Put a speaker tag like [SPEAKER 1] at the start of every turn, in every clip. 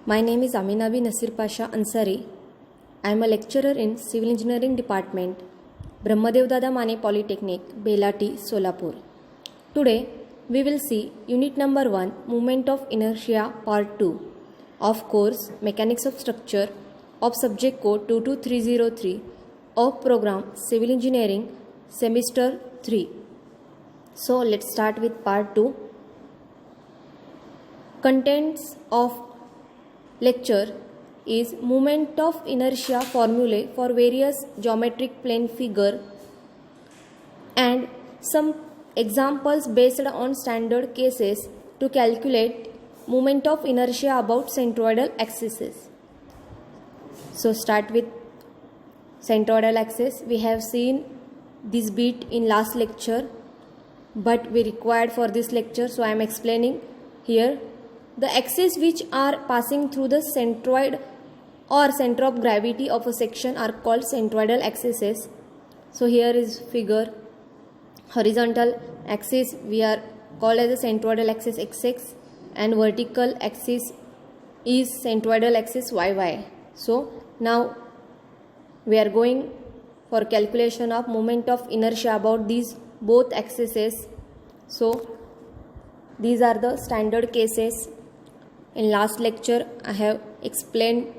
[SPEAKER 1] My name is Aminabi Nasir Pasha Ansari. I am a lecturer in Civil Engineering Department, Brahmadev Dada Mane Polytechnic, Belati, Solapur. Today, we will see Unit Number 1, Moment of Inertia, Part 2 of course Mechanics of Structure of Subject Code 22303 of Program Civil Engineering, Semester 3. So, let's start with Part 2. Contents of lecture is moment of inertia formulae for various geometric plane figure and some examples based on standard cases to calculate moment of inertia about centroidal axes. So start with centroidal axis. We have seen this bit in last lecture, but we required for this lecture, so I am explaining here. The axes which are passing through the centroid or center of gravity of a section are called centroidal axes. So here is figure. Horizontal axis we are called as the centroidal axis XX, and vertical axis is centroidal axis YY. So now we are going for calculation of moment of inertia about these both axes. So these are the standard cases. In last lecture I have explained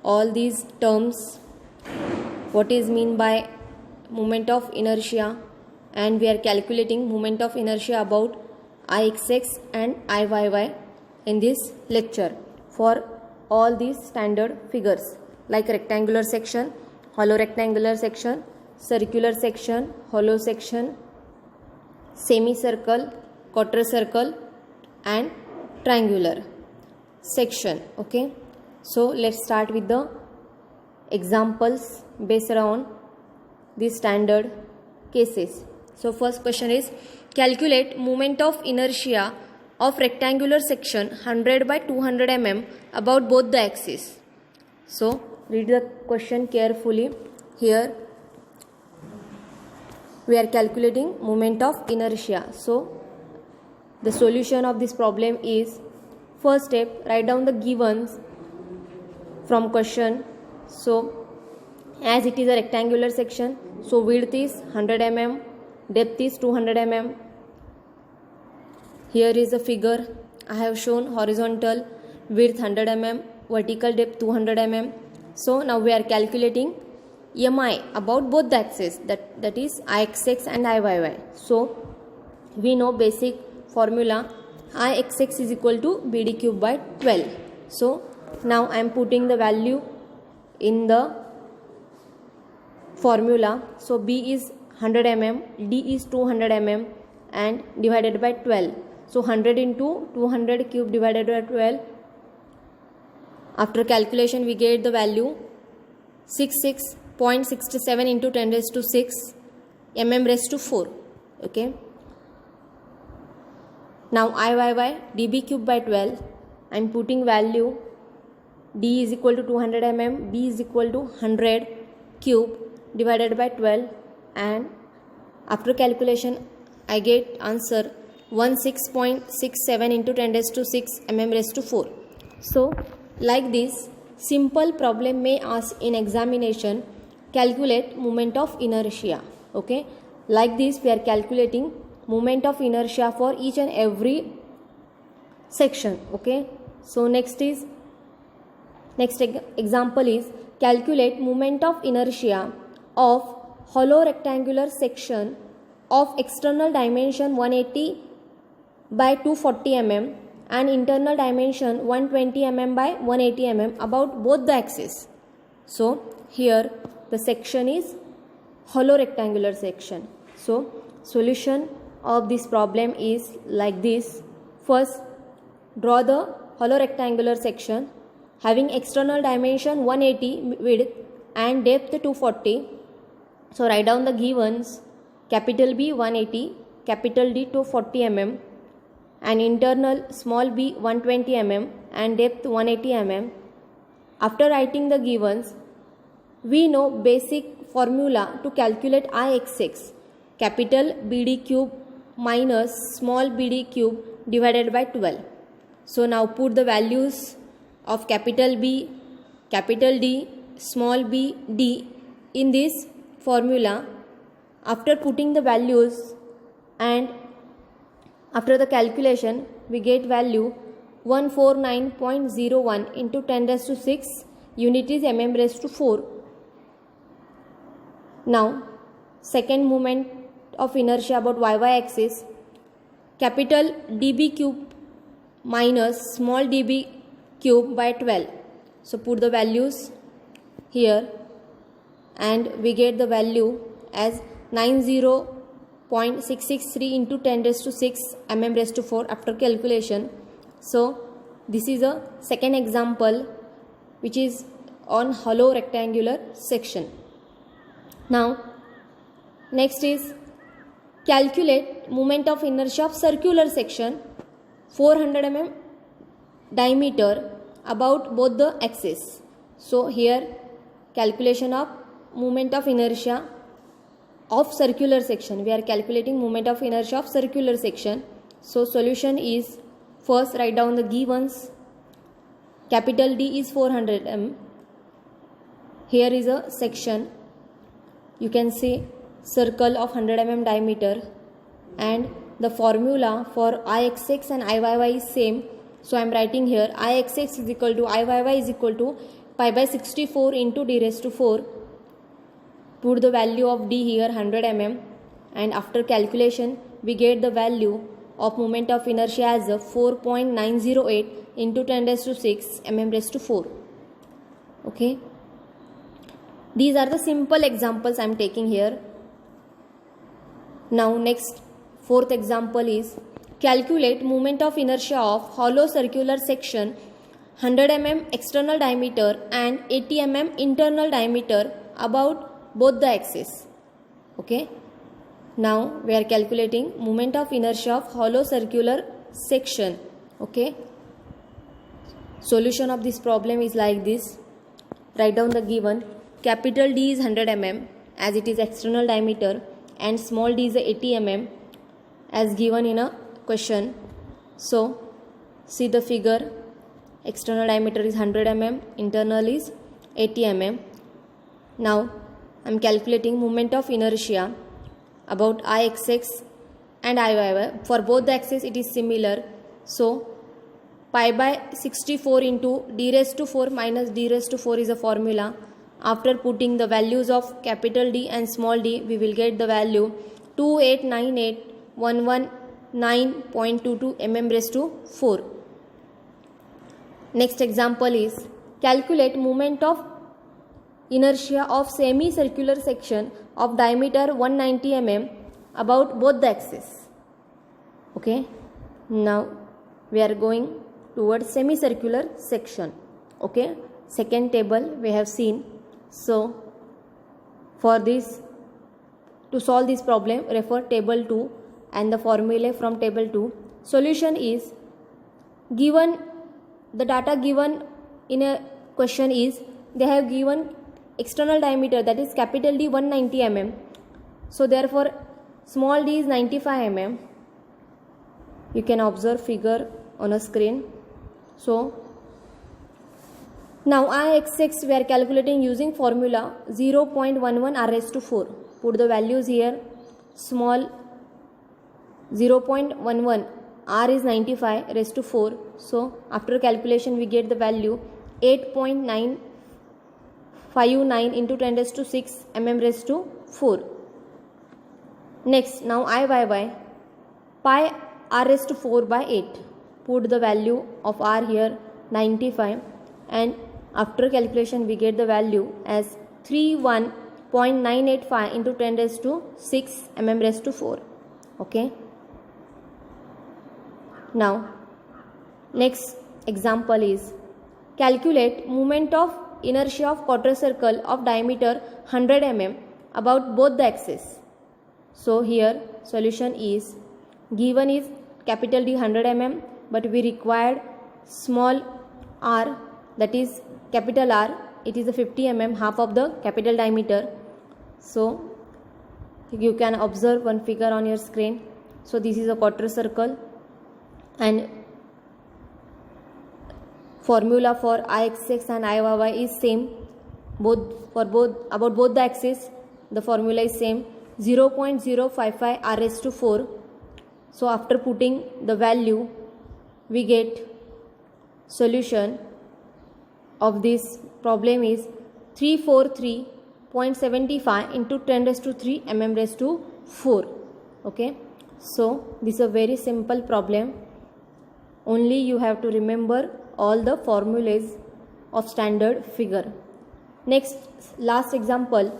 [SPEAKER 1] all these terms, what is mean by moment of inertia, and we are calculating moment of inertia about Ixx and Iyy in this lecture for all these standard figures like rectangular section, hollow rectangular section, circular section, hollow section, semicircle, quarter circle and triangular section. Okay, so let's start with the examples based on these standard cases. So first question is, calculate moment of inertia of rectangular section 100 by 200 mm about both the axes. So read the question carefully. Here we are calculating moment of inertia. So the solution of this problem is, first step, write down the givens from question. So as it is a rectangular section, so width is 100 mm, depth is 200 mm. Here is a figure. I have shown horizontal width 100 mm, vertical depth 200 mm. So now we are calculating Mi about both the axes, that is Ixx and Iyy. So we know basic formula, Ixx is equal to BD cube by 12. So now I am putting the value in the formula. So B is 100 mm, D is 200 mm and divided by 12. So 100 into 200 cube divided by 12. After calculation we get the value 66.67 into 10 raised to 6 mm raised to 4. Okay. Now Iyy dB cube by 12. I am putting value D is equal to 200 mm, B is equal to 100 cube divided by 12, and after calculation I get answer 16.67 into 10 raised to 6 mm raised to 4. So like this simple problem may ask in examination, calculate moment of inertia. Okay, like this we are calculating moment of inertia for each and every section. Okay, so next example is, calculate moment of inertia of hollow rectangular section of external dimension 180 by 240 mm and internal dimension 120 mm by 180 mm about both the axes. So here the section is hollow rectangular section. So solution of this problem is like this. First, draw the hollow rectangular section having external dimension 180 width and depth 240. So write down the givens, capital B 180, capital D 240 mm and internal small b 120 mm and depth 180 mm. After writing the givens, we know basic formula to calculate Ixx, capital BD cube minus small bd cube divided by 12. So now put the values of capital B, capital D, small b, d in this formula. After putting the values and after the calculation, we get value 149.01 into 10 raised to 6 unit is mm raised to 4. Now, second moment of inertia about y axis, capital dB cube minus small dB cube by 12. So put the values here and we get the value as 90.663 into 10 raised to 6 mm raised to 4 after calculation. So this is a second example which is on hollow rectangular section. Now next is calculate moment of inertia of circular section 400 mm diameter about both the axes. So here calculation of moment of inertia of circular section. We are calculating moment of inertia of circular section. So solution is, first write down the givens. Capital D is 400 mm. Here is a section. You can see circle of 100 mm diameter and the formula for Ixx and Iyy is same. So I am writing here Ixx is equal to Iyy is equal to pi by 64 into d raised to 4. Put the value of d here 100 mm and after calculation we get the value of moment of inertia as 4.908 into 10 raised to 6 mm raised to 4. Okay. These are the simple examples I am taking here. Now next fourth example is calculate moment of inertia of hollow circular section 100 mm external diameter and 80 mm internal diameter about both the axes. Okay. Now we are calculating moment of inertia of hollow circular section. Okay. Solution of this problem is like this. Write down the given. Capital D is 100 mm as it is external diameter and small d is 80 mm as given in a question. So see the figure. External diameter is 100 mm, internal is 80 mm. Now I am calculating moment of inertia about Ixx and Iyy. For both the axes it is similar. So pi by 64 into d raised to 4 minus d raised to 4 is a formula. After putting the values of capital D and small d, we will get the value 2898,119.22 mm raised to 4. Next example is calculate moment of inertia of semicircular section of diameter 190 mm about both the axes. Okay. Now we are going towards semicircular section. Okay. Second table we have seen. So for this, to solve this problem, refer table 2 and the formula from table 2. Solution is given. The data given in a question is they have given external diameter, that is capital D 190 mm. So therefore small d is 95 mm. You can observe figure on a screen. So now Ixx we are calculating using formula 0.11 r raised to 4. Put the values here. Small 0.11 r is 95 raised to 4. So after calculation we get the value 8.959 into 10 raised to 6 mm raised to 4. Next, now Iyy pi r raised to 4 by 8. Put the value of r here 95 and after calculation we get the value as 31.985 into 10 raised to 6 mm raised to 4. Okay. Now next example is calculate moment of inertia of quarter circle of diameter 100 mm about both the axes. So here solution is given is capital D 100 mm but we required small r, that is capital R, it is a 50 mm, half of the capital diameter. So you can observe one figure on your screen. So this is a quarter circle and formula for Ixx and Iyy is same. About both the axes, the formula is same. 0.055 r raised to 4. So after putting the value, we get solution of this problem is 343.75 into 10 raised to 3 mm raised to 4. Okay, so this is a very simple problem. Only you have to remember all the formulas of standard figure. Next, last example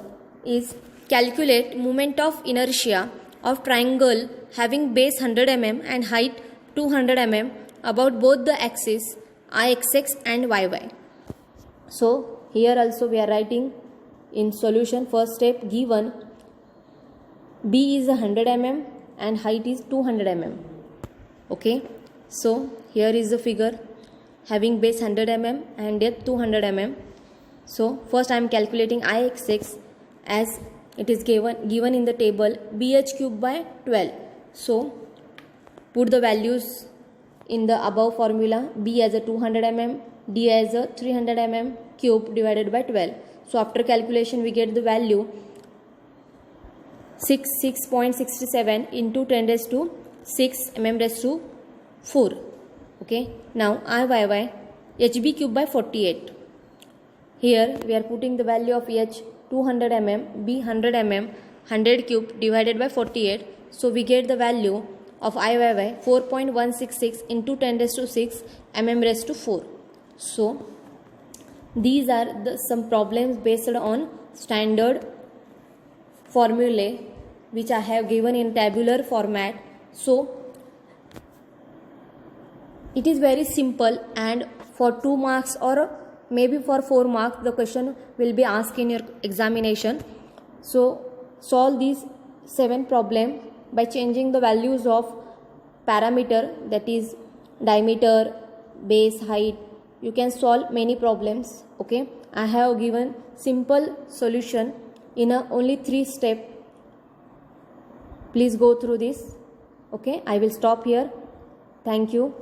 [SPEAKER 1] is calculate moment of inertia of triangle having base 100 mm and height 200 mm about both the axes Ixx and Yy. So here also we are writing in solution. First step, given B is 100 mm and height is 200 mm. Okay, so here is the figure having base 100 mm and depth 200 mm. So first I am calculating Ixx as it is given in the table bh cube by 12. So put the values in the above formula. B as a 200 mm, D as a 300 mm cube divided by 12. So after calculation we get the value 66.67 into 10 raised to 6 mm raised to 4. Okay, now Iyy hb cube by 48. Here we are putting the value of h 200 mm, b 100 mm, 100 cube divided by 48. So we get the value of Iyy 4.166 into 10 raised to 6 mm raised to 4. So these are some problems based on standard formulae which I have given in tabular format. So it is very simple, and for 2 marks or maybe for 4 marks the question will be asked in your examination. So solve these 7 problems by changing the values of parameter, that is diameter, base, height. You can solve many problems. Okay, I have given simple solution in only 3 steps. Please go through this. Okay, I will stop here. Thank you.